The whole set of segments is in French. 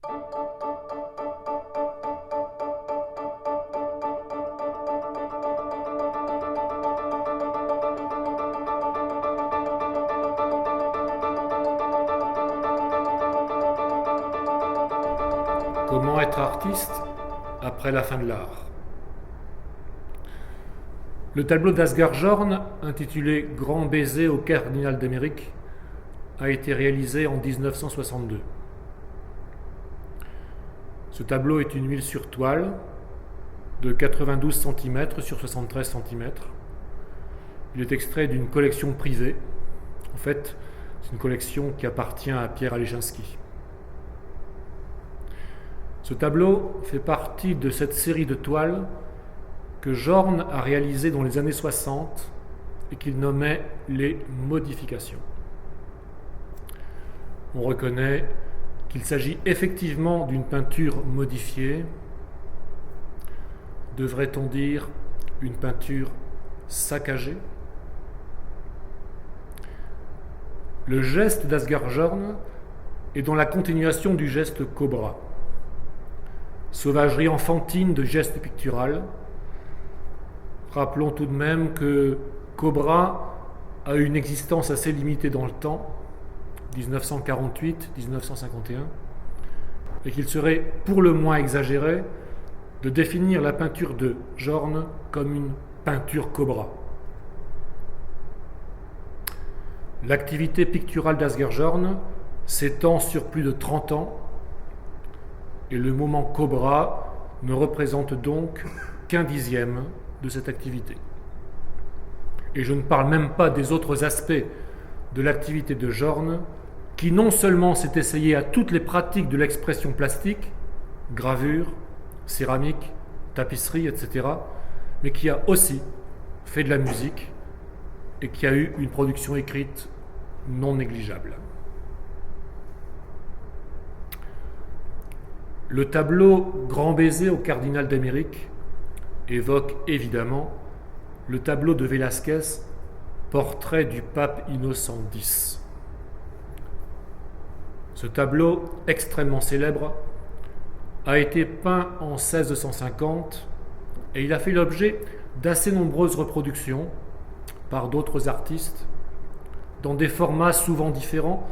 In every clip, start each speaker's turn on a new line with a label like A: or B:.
A: Comment être artiste après la fin de l'art? Le tableau d'Asger Jorn, intitulé Grand baiser au cardinal d'Amérique, a été réalisé en 1962. Ce tableau est une huile sur toile de 92 cm sur 73 cm. Il est extrait d'une collection privée. En fait, c'est une collection qui appartient à Pierre Alechinsky. Ce tableau fait partie de cette série de toiles que Jorn a réalisées dans les années 60 et qu'il nommait les modifications. On reconnaît qu'il s'agit effectivement d'une peinture modifiée. Devrait-on dire une peinture saccagée? Le geste d'Asger Jorn est dans la continuation du geste Cobra. Sauvagerie enfantine de geste pictural. Rappelons tout de même que Cobra a eu une existence assez limitée dans le temps, 1948-1951, et qu'il serait pour le moins exagéré de définir la peinture de Jorn comme une peinture Cobra. L'activité picturale d'Asger Jorn s'étend sur plus de 30 ans, et le moment Cobra ne représente donc qu'un dixième de cette activité. Et je ne parle même pas des autres aspects de l'activité de Jorn, qui non seulement s'est essayé à toutes les pratiques de l'expression plastique, gravure, céramique, tapisserie, etc., mais qui a aussi fait de la musique et qui a eu une production écrite non négligeable. Le tableau Grand baiser au cardinal d'Amérique évoque évidemment le tableau de Velázquez, Portrait du pape Innocent X. Ce tableau extrêmement célèbre a été peint en 1650 et il a fait l'objet d'assez nombreuses reproductions par d'autres artistes dans des formats souvent différents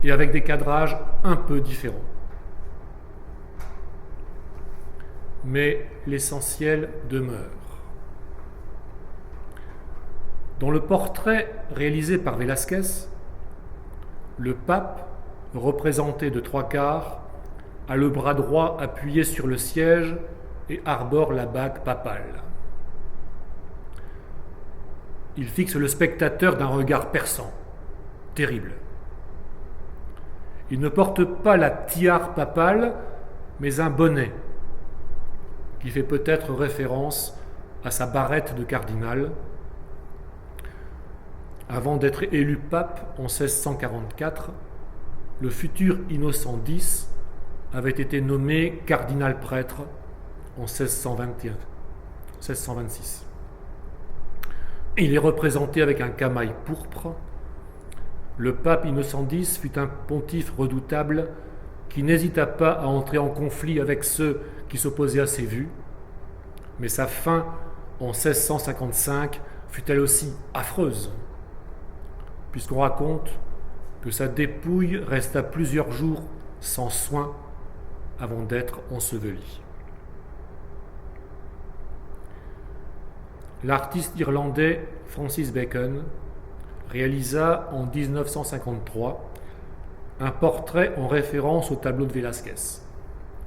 A: et avec des cadrages un peu différents. Mais l'essentiel demeure. Dans le portrait réalisé par Velázquez, le pape, représenté de 3/4, a le bras droit appuyé sur le siège et arbore la bague papale. Il fixe le spectateur d'un regard perçant, terrible. Il ne porte pas la tiare papale, mais un bonnet, qui fait peut-être référence à sa barrette de cardinal. Avant d'être élu pape en 1644, le futur Innocent X avait été nommé cardinal-prêtre en 1626. Il est représenté avec un camail pourpre. Le pape Innocent X fut un pontife redoutable qui n'hésita pas à entrer en conflit avec ceux qui s'opposaient à ses vues, mais sa fin en 1655 fut elle aussi affreuse, puisqu'on raconte que sa dépouille resta plusieurs jours sans soin avant d'être ensevelie. L'artiste irlandais Francis Bacon réalisa en 1953 un portrait en référence au tableau de Velázquez,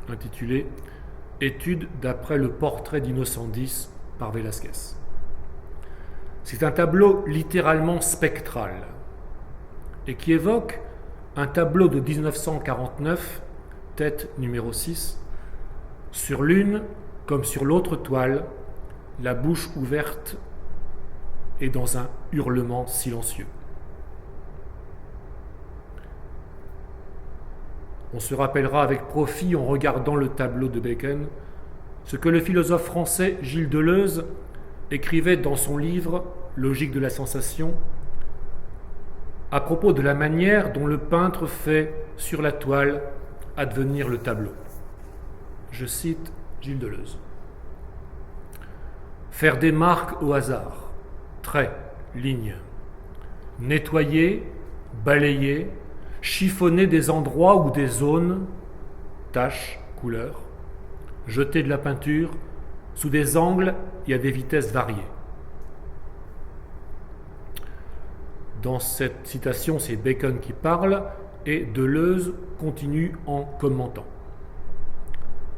A: intitulé « Étude d'après le portrait d'Innocent X par Velázquez ». C'est un tableau littéralement spectral et qui évoque un tableau de 1949, tête numéro 6, sur l'une comme sur l'autre toile, la bouche ouverte et dans un hurlement silencieux. On se rappellera avec profit en regardant le tableau de Bacon ce que le philosophe français Gilles Deleuze écrivait dans son livre « Logique de la sensation » à propos de la manière dont le peintre fait sur la toile advenir le tableau. Je cite Gilles Deleuze. Faire des marques au hasard, traits, lignes, nettoyer, balayer, chiffonner des endroits ou des zones, taches, couleurs, jeter de la peinture sous des angles et à des vitesses variées. Dans cette citation, c'est Bacon qui parle et Deleuze continue en commentant.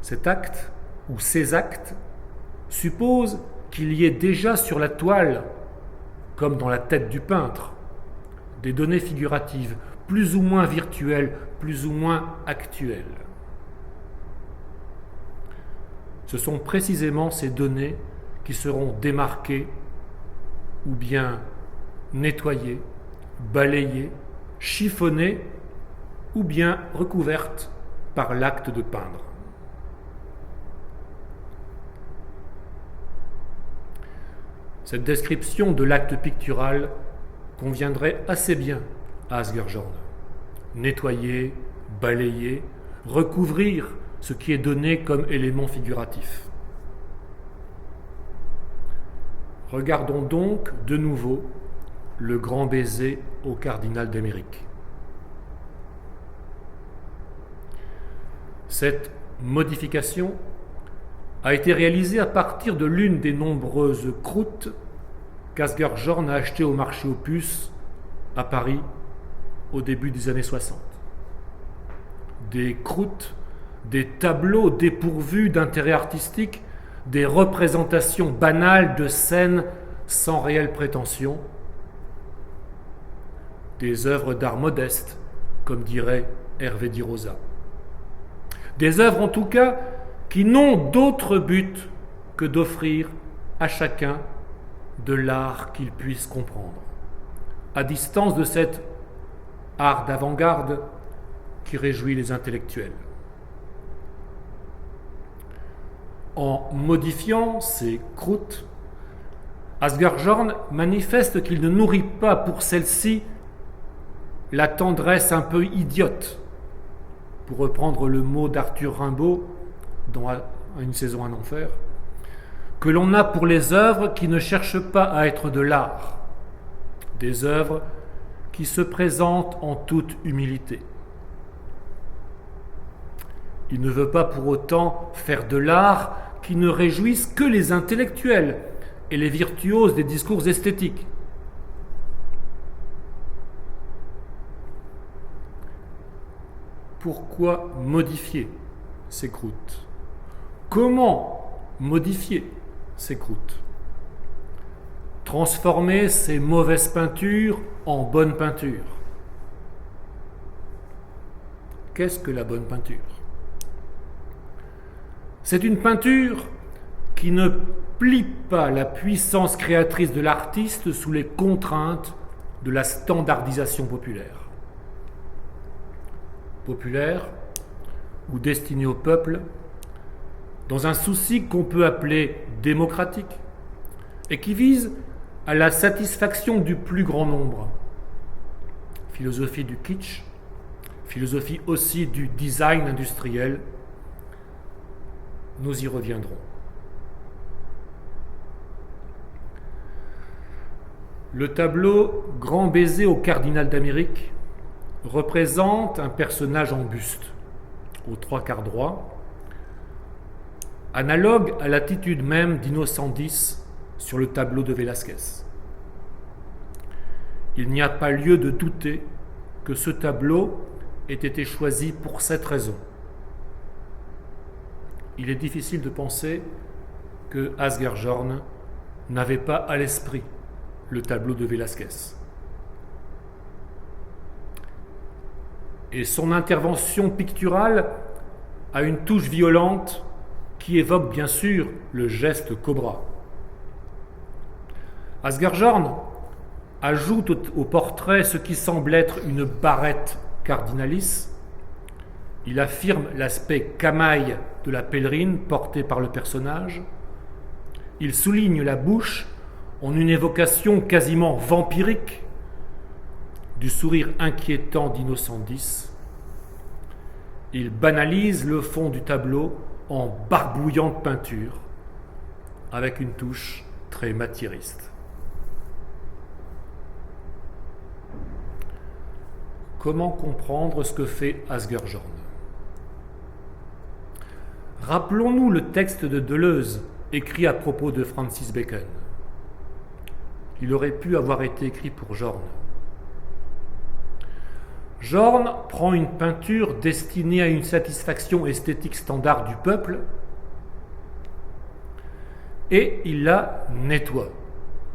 A: Cet acte, ou ces actes, suppose qu'il y ait déjà sur la toile, comme dans la tête du peintre, des données figuratives, plus ou moins virtuelles, plus ou moins actuelles. Ce sont précisément ces données qui seront démarquées ou bien nettoyées, balayées, chiffonnées ou bien recouvertes par l'acte de peindre. Cette description de l'acte pictural conviendrait assez bien à Asger-Jorn. Nettoyer, balayer, recouvrir ce qui est donné comme élément figuratif. Regardons donc de nouveau le grand baiser au cardinal d'Amérique. Cette modification a été réalisée à partir de l'une des nombreuses croûtes qu'Asger-Jorn a achetées au marché aux puces à Paris au début des années 60. Des croûtes, des tableaux dépourvus d'intérêt artistique, des représentations banales de scènes sans réelle prétention, des œuvres d'art modestes, comme dirait Hervé Di Rosa. Des œuvres en tout cas qui n'ont d'autre but que d'offrir à chacun de l'art qu'il puisse comprendre, à distance de cet art d'avant-garde qui réjouit les intellectuels. En modifiant ces croûtes, Asger-Jorn manifeste qu'il ne nourrit pas pour celle-ci la tendresse un peu idiote, pour reprendre le mot d'Arthur Rimbaud dans Une saison en enfer, que l'on a pour les œuvres qui ne cherchent pas à être de l'art, des œuvres qui se présentent en toute humilité. Il ne veut pas pour autant faire de l'art qui ne réjouisse que les intellectuels et les virtuoses des discours esthétiques. Pourquoi modifier ces croûtes ? Comment modifier ces croûtes ? Transformer ces mauvaises peintures en bonnes peintures. Qu'est-ce que la bonne peinture ? C'est une peinture qui ne plie pas la puissance créatrice de l'artiste sous les contraintes de la standardisation populaire. Populaire ou destinée au peuple, dans un souci qu'on peut appeler démocratique et qui vise à la satisfaction du plus grand nombre. Philosophie du kitsch, philosophie aussi du design industriel. Nous y reviendrons. Le tableau Grand baiser au cardinal d'Amérique représente un personnage en buste, aux 3/4 droit, analogue à l'attitude même d'Innocent X sur le tableau de Velázquez. Il n'y a pas lieu de douter que ce tableau ait été choisi pour cette raison. Il est difficile de penser que Asger-Jorn n'avait pas à l'esprit le tableau de Velázquez. Et son intervention picturale a une touche violente qui évoque bien sûr le geste cobra. Asger-Jorn ajoute au portrait ce qui semble être une barrette cardinalis. Il affirme l'aspect camaille de la pèlerine portée par le personnage. Il souligne la bouche en une évocation quasiment vampirique du sourire inquiétant d'Innocent X. il banalise le fond du tableau en barbouillant de peinture, avec une touche très matiériste. Comment comprendre ce que fait Asger-Jorn ? Rappelons-nous le texte de Deleuze, écrit à propos de Francis Bacon. Il aurait pu avoir été écrit pour Jorn. Jorn prend une peinture destinée à une satisfaction esthétique standard du peuple et il la nettoie,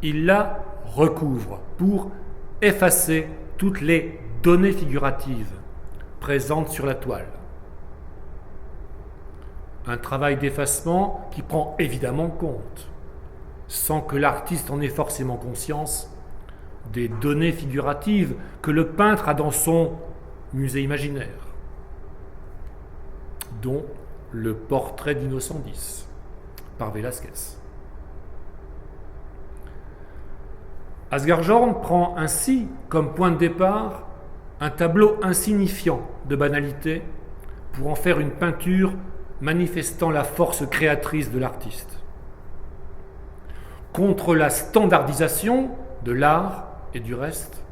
A: il la recouvre pour effacer toutes les données figuratives présentes sur la toile. Un travail d'effacement qui prend évidemment compte, sans que l'artiste en ait forcément conscience, des données figuratives que le peintre a dans son musée imaginaire, dont le portrait d'Innocent X par Velázquez. Asger-Jorn prend ainsi comme point de départ un tableau insignifiant de banalité pour en faire une peinture manifestant la force créatrice de l'artiste. Contre la standardisation de l'art et du reste,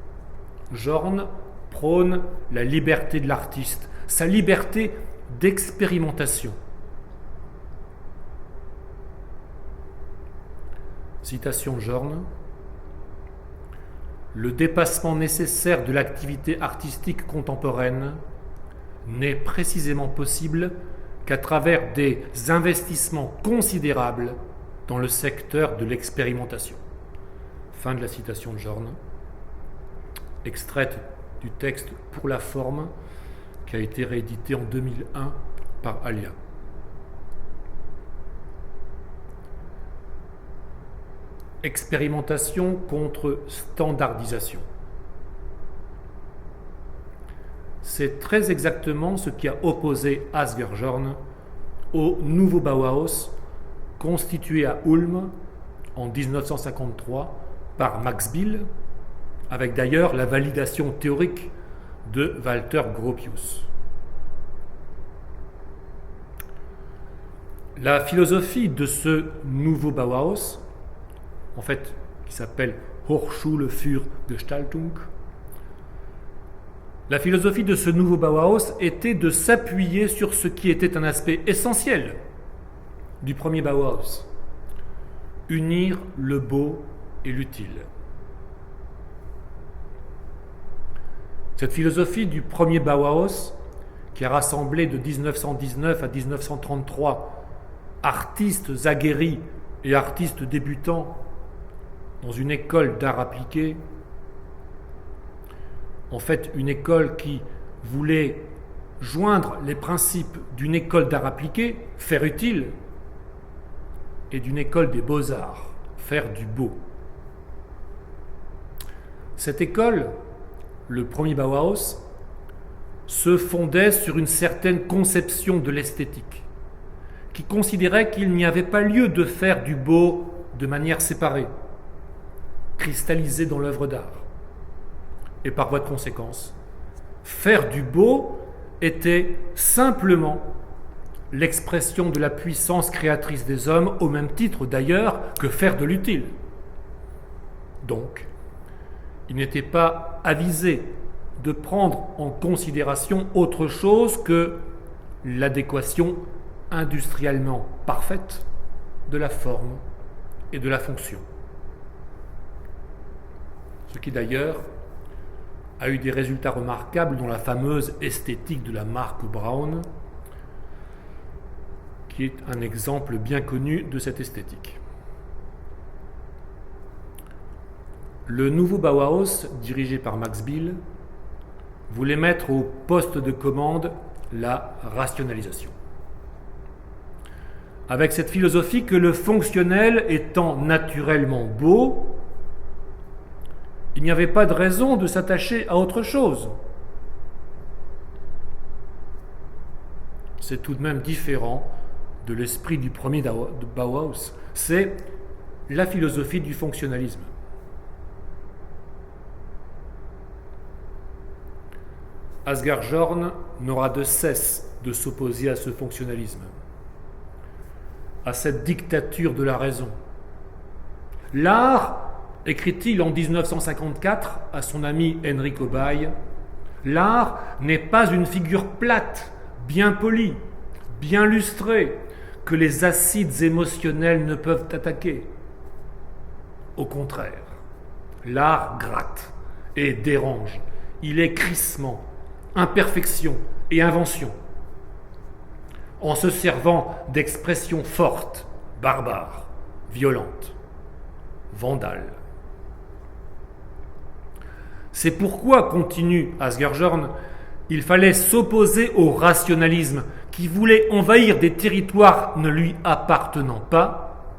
A: Jorn prône la liberté de l'artiste, sa liberté d'expérimentation. Citation Jorn. Le dépassement nécessaire de l'activité artistique contemporaine n'est précisément possible qu'à travers des investissements considérables dans le secteur de l'expérimentation. Fin de la citation de Jorn, extraite du texte Pour la forme, qui a été réédité en 2001 par Alia. Expérimentation contre standardisation. C'est très exactement ce qui a opposé Asger-Jorn au nouveau Bauhaus constitué à Ulm en 1953 par Max Bill, avec d'ailleurs la validation théorique de Walter Gropius. La philosophie de ce nouveau Bauhaus, en fait, qui s'appelle Hochschule für Gestaltung, la philosophie de ce nouveau Bauhaus était de s'appuyer sur ce qui était un aspect essentiel du premier Bauhaus, unir le beau et l'utile. Cette philosophie du premier Bauhaus, qui a rassemblé de 1919 à 1933 artistes aguerris et artistes débutants dans une école d'art appliqué, en fait une école qui voulait joindre les principes d'une école d'art appliqué, faire utile, et d'une école des beaux-arts, faire du beau. Cette école, le premier Bauhaus, se fondait sur une certaine conception de l'esthétique, qui considérait qu'il n'y avait pas lieu de faire du beau de manière séparée, cristallisée dans l'œuvre d'art. Et par voie de conséquence, faire du beau était simplement l'expression de la puissance créatrice des hommes, au même titre d'ailleurs que faire de l'utile. Donc, il n'était pas avisé de prendre en considération autre chose que l'adéquation industriellement parfaite de la forme et de la fonction. Ce qui d'ailleurs a eu des résultats remarquables dans la fameuse esthétique de la marque Braun, qui est un exemple bien connu de cette esthétique. Le nouveau Bauhaus, dirigé par Max Bill, voulait mettre au poste de commande la rationalisation. Avec cette philosophie que le fonctionnel étant naturellement beau, il n'y avait pas de raison de s'attacher à autre chose. C'est tout de même différent de l'esprit du premier Bauhaus. C'est la philosophie du fonctionnalisme. Asger-Jorn n'aura de cesse de s'opposer à ce fonctionnalisme, à cette dictature de la raison. L'art, écrit-il en 1954 à son ami Enrico Bay, l'art n'est pas une figure plate, bien polie, bien lustrée, que les acides émotionnels ne peuvent attaquer. Au contraire, l'art gratte et dérange. Il est crissement, imperfection et invention. En se servant d'expressions fortes, barbares, violentes, vandales. C'est pourquoi, continue Asger-Jorn, il fallait s'opposer au rationalisme qui voulait envahir des territoires ne lui appartenant pas,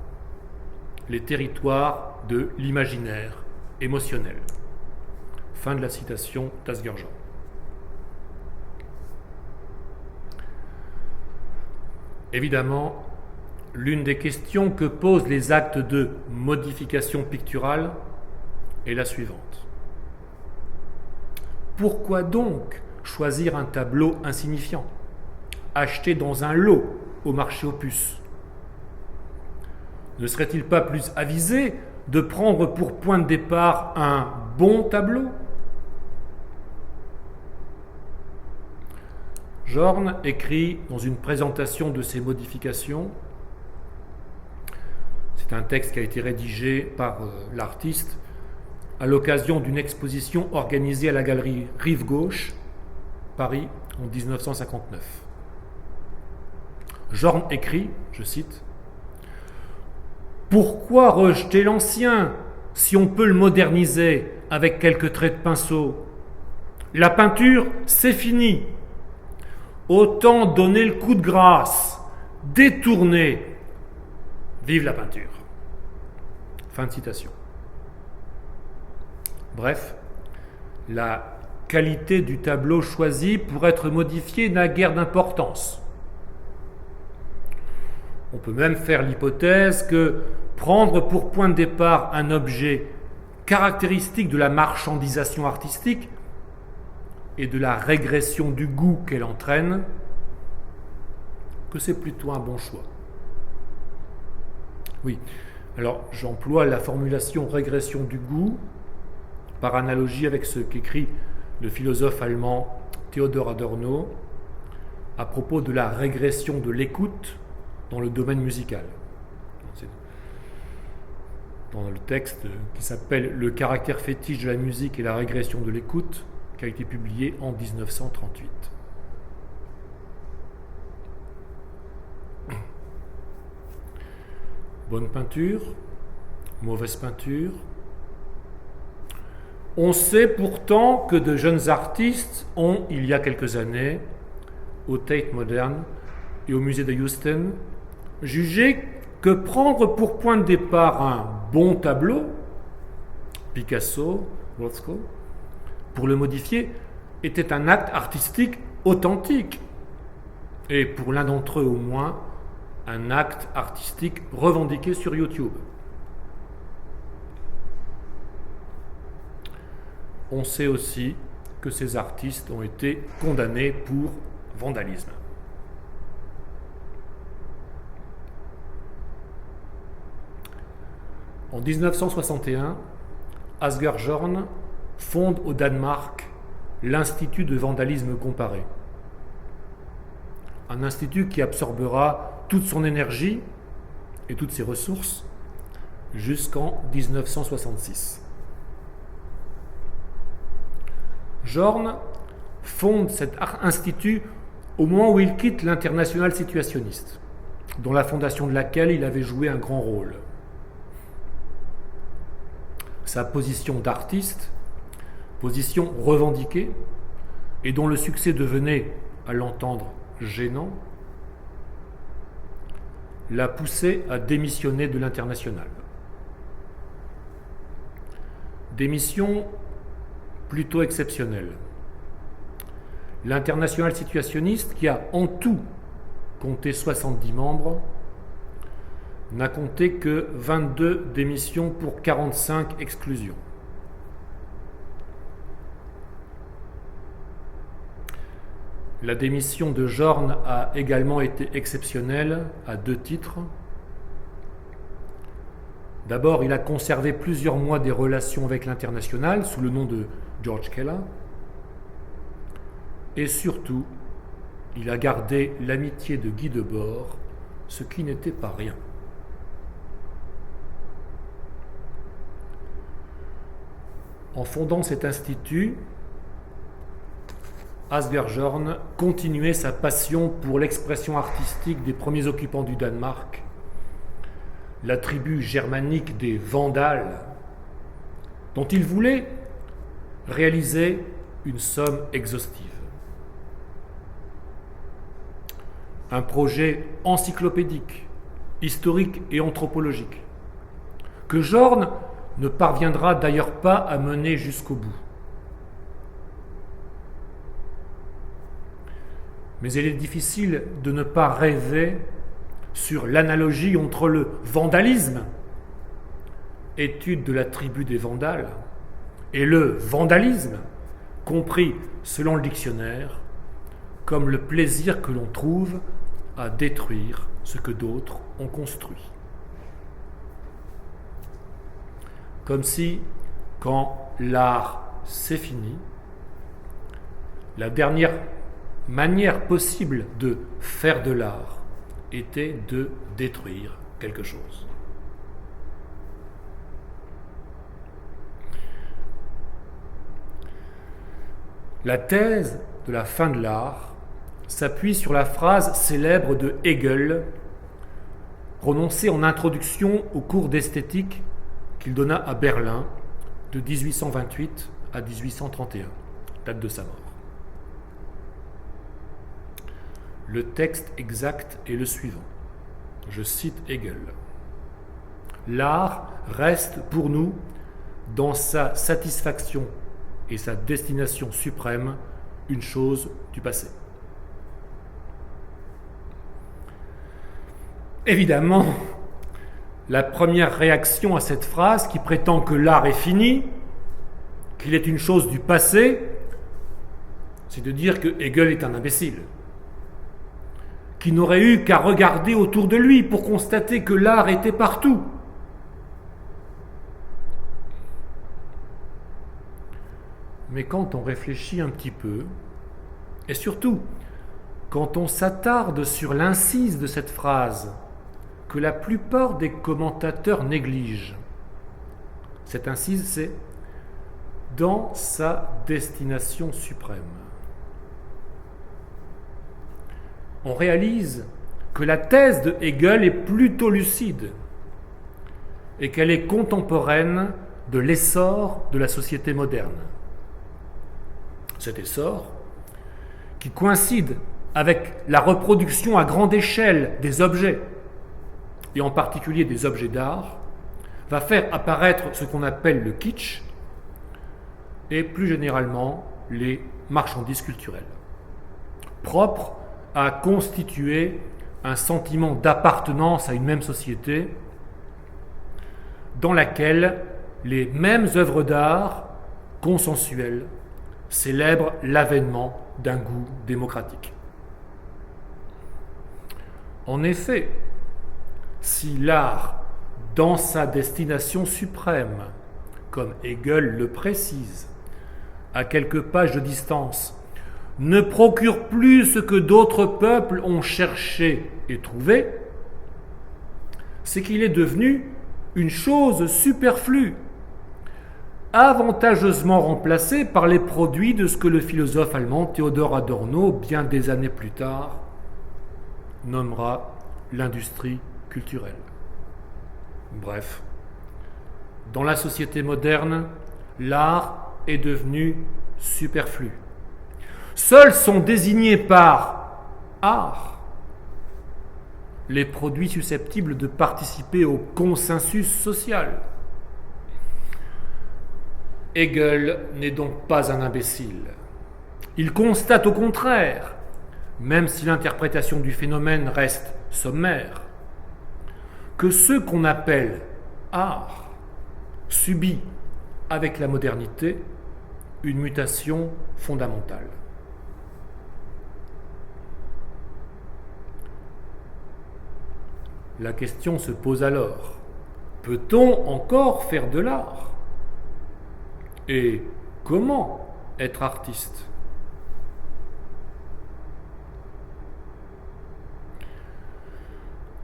A: les territoires de l'imaginaire émotionnel. Fin de la citation d'Asger-Jorn. Évidemment, l'une des questions que posent les actes de modification picturale est la suivante. Pourquoi donc choisir un tableau insignifiant, acheté dans un lot au marché aux puces? Ne serait-il pas plus avisé de prendre pour point de départ un bon tableau? Jorn écrit dans une présentation de ces modifications, c'est un texte qui a été rédigé par l'artiste à l'occasion d'une exposition organisée à la galerie Rive Gauche, Paris, en 1959. Jorn écrit, je cite, « Pourquoi rejeter l'ancien si on peut le moderniser avec quelques traits de pinceau? La peinture, c'est fini. Autant donner le coup de grâce, détourner. Vive la peinture. » Fin de citation. Bref, la qualité du tableau choisi pour être modifié n'a guère d'importance. On peut même faire l'hypothèse que prendre pour point de départ un objet caractéristique de la marchandisation artistique et de la régression du goût qu'elle entraîne, que c'est plutôt un bon choix. Oui, alors j'emploie la formulation régression du goût par analogie avec ce qu'écrit le philosophe allemand Theodor Adorno à propos de la régression de l'écoute dans le domaine musical. C'est dans le texte qui s'appelle « Le caractère fétiche de la musique et la régression de l'écoute » qui a été publié en 1938. Bonne peinture, mauvaise peinture. On sait pourtant que de jeunes artistes ont, il y a quelques années, au Tate Modern et au musée de Houston, jugé que prendre pour point de départ un bon tableau, Picasso, Rothko, pour le modifier, était un acte artistique authentique. Et pour l'un d'entre eux au moins, un acte artistique revendiqué sur YouTube. On sait aussi que ces artistes ont été condamnés pour vandalisme. En 1961, Asger-Jorn fonde au Danemark l'Institut de vandalisme comparé. Un institut qui absorbera toute son énergie et toutes ses ressources jusqu'en 1966. Jorn fonde cet institut au moment où il quitte l'Internationale situationniste, dans la fondation de laquelle il avait joué un grand rôle. Sa position d'artiste, position revendiquée, et dont le succès devenait, à l'entendre, gênant, l'a poussé à démissionner de l'Internationale. Démission plutôt exceptionnelle. L'Internationale situationniste, qui a en tout compté 70 membres, n'a compté que 22 démissions pour 45 exclusions. La démission de Jorn a également été exceptionnelle à 2 titres. D'abord, il a conservé plusieurs mois des relations avec l'Internationale sous le nom de George Keller. Et surtout, il a gardé l'amitié de Guy Debord, ce qui n'était pas rien. En fondant cet institut, Asbjørn continuait sa passion pour l'expression artistique des premiers occupants du Danemark, la tribu germanique des Vandales, dont il voulait réaliser une somme exhaustive. Un projet encyclopédique, historique et anthropologique, que Jorn ne parviendra d'ailleurs pas à mener jusqu'au bout. Mais il est difficile de ne pas rêver sur l'analogie entre le vandalisme, étude de la tribu des Vandales, et le vandalisme, compris selon le dictionnaire, comme le plaisir que l'on trouve à détruire ce que d'autres ont construit. Comme si, quand l'art c'est fini, la dernière manière possible de faire de l'art était de détruire quelque chose. La thèse de la fin de l'art s'appuie sur la phrase célèbre de Hegel, prononcée en introduction au cours d'esthétique qu'il donna à Berlin de 1828 à 1831, date de sa mort. Le texte exact est le suivant. Je cite Hegel. « L'art reste pour nous, dans sa satisfaction et sa destination suprême, une chose du passé. » Évidemment, la première réaction à cette phrase qui prétend que l'art est fini, qu'il est une chose du passé, c'est de dire que Hegel est un imbécile, qui n'aurait eu qu'à regarder autour de lui pour constater que l'art était partout. Mais quand on réfléchit un petit peu, et surtout quand on s'attarde sur l'incise de cette phrase, que la plupart des commentateurs négligent, cette incise, c'est « dans sa destination suprême ». On réalise que la thèse de Hegel est plutôt lucide et qu'elle est contemporaine de l'essor de la société moderne. Cet essor, qui coïncide avec la reproduction à grande échelle des objets, et en particulier des objets d'art, va faire apparaître ce qu'on appelle le kitsch et plus généralement les marchandises culturelles, propres à constituer un sentiment d'appartenance à une même société dans laquelle les mêmes œuvres d'art consensuelles célèbrent l'avènement d'un goût démocratique. En effet, si l'art, dans sa destination suprême, comme Hegel le précise, à quelques pages de distance, ne procure plus ce que d'autres peuples ont cherché et trouvé, c'est qu'il est devenu une chose superflue, avantageusement remplacée par les produits de ce que le philosophe allemand Theodor Adorno, bien des années plus tard, nommera l'industrie culturelle. Bref, dans la société moderne, l'art est devenu superflu. Seuls sont désignés par art les produits susceptibles de participer au consensus social. Hegel n'est donc pas un imbécile. Il constate au contraire, même si l'interprétation du phénomène reste sommaire, que ce qu'on appelle art subit avec la modernité une mutation fondamentale. La question se pose alors, peut-on encore faire de l'art? Et comment être artiste?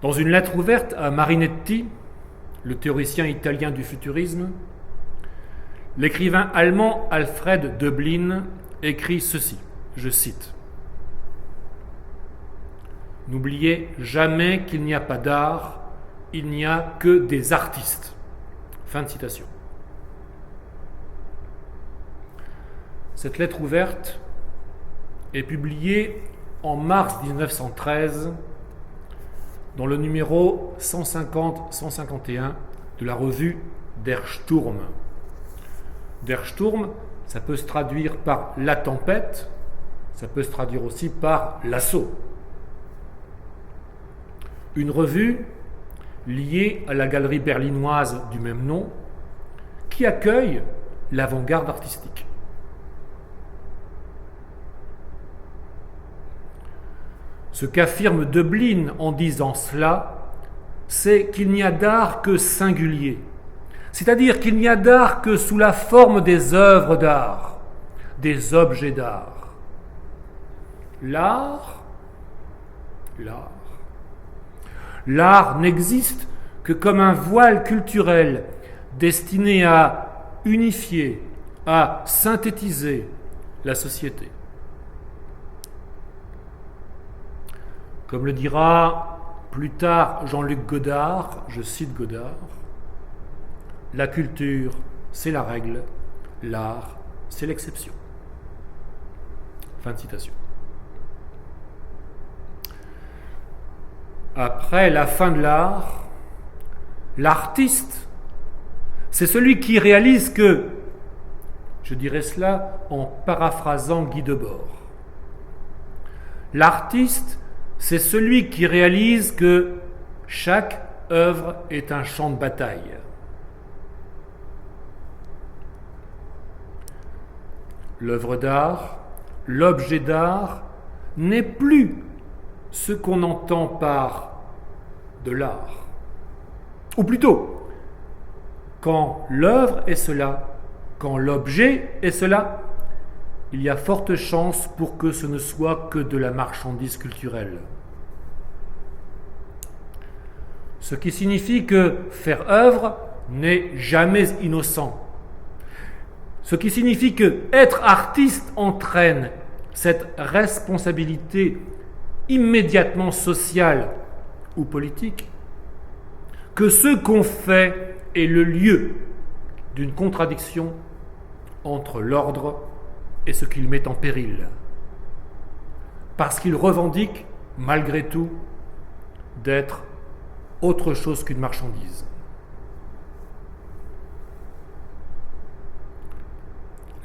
A: Dans une lettre ouverte à Marinetti, le théoricien italien du futurisme, l'écrivain allemand Alfred Döblin écrit ceci, je cite: « N'oubliez jamais qu'il n'y a pas d'art, il n'y a que des artistes. » Fin de citation. Cette lettre ouverte est publiée en mars 1913 dans le numéro 150-151 de la revue Der Sturm. Der Sturm, ça peut se traduire par la tempête, ça peut se traduire aussi par l'assaut. Une revue liée à la galerie berlinoise du même nom qui accueille l'avant-garde artistique. Ce qu'affirme Döblin en disant cela, c'est qu'il n'y a d'art que singulier, c'est-à-dire qu'il n'y a d'art que sous la forme des œuvres d'art, des objets d'art. L'art n'existe que comme un voile culturel destiné à unifier, à synthétiser la société. Comme le dira plus tard Jean-Luc Godard, je cite Godard, « La culture, c'est la règle, l'art, c'est l'exception. » Fin de citation. Après la fin de l'art, l'artiste, c'est celui qui réalise que, je dirais cela en paraphrasant Guy Debord, l'artiste, c'est celui qui réalise que chaque œuvre est un champ de bataille. L'œuvre d'art, l'objet d'art, n'est plus ce qu'on entend par de l'art. Ou plutôt, quand l'œuvre est cela, quand l'objet est cela, il y a forte chance pour que ce ne soit que de la marchandise culturelle. Ce qui signifie que faire œuvre n'est jamais innocent. Ce qui signifie que être artiste entraîne cette responsabilité immédiatement sociale ou politique, que ce qu'on fait est le lieu d'une contradiction entre l'ordre et ce qu'il met en péril, parce qu'il revendique, malgré tout, d'être autre chose qu'une marchandise.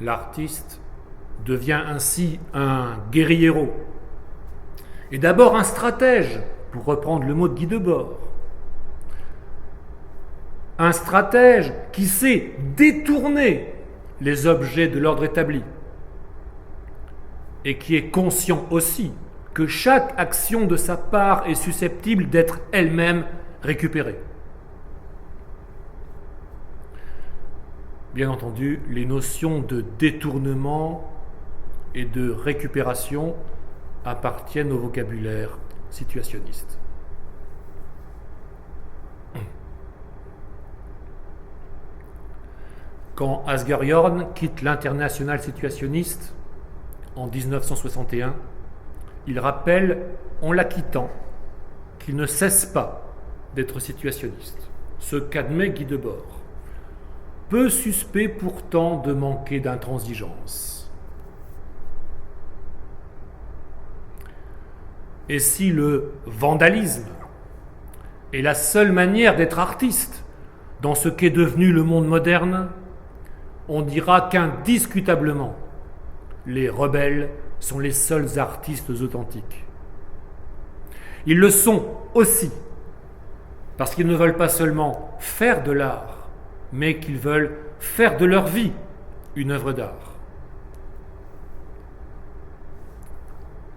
A: L'artiste devient ainsi un guerriero, et d'abord un stratège, pour reprendre le mot de Guy Debord. Un stratège qui sait détourner les objets de l'ordre établi, et qui est conscient aussi que chaque action de sa part est susceptible d'être elle-même récupérée. Bien entendu, les notions de détournement et de récupération appartiennent au vocabulaire situationniste. Quand Asger Jorn quitte l'internationale situationniste en 1961, il rappelle, en la quittant, qu'il ne cesse pas d'être situationniste, ce qu'admet Guy Debord, peu suspect pourtant de manquer d'intransigeance. Et si le vandalisme est la seule manière d'être artiste dans ce qu'est devenu le monde moderne, on dira qu'indiscutablement, les rebelles sont les seuls artistes authentiques. Ils le sont aussi parce qu'ils ne veulent pas seulement faire de l'art, mais qu'ils veulent faire de leur vie une œuvre d'art.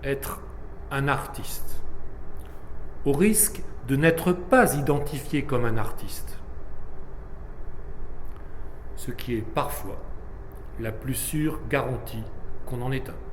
A: Être un artiste, au risque de n'être pas identifié comme un artiste, ce qui est parfois la plus sûre garantie qu'on en est un.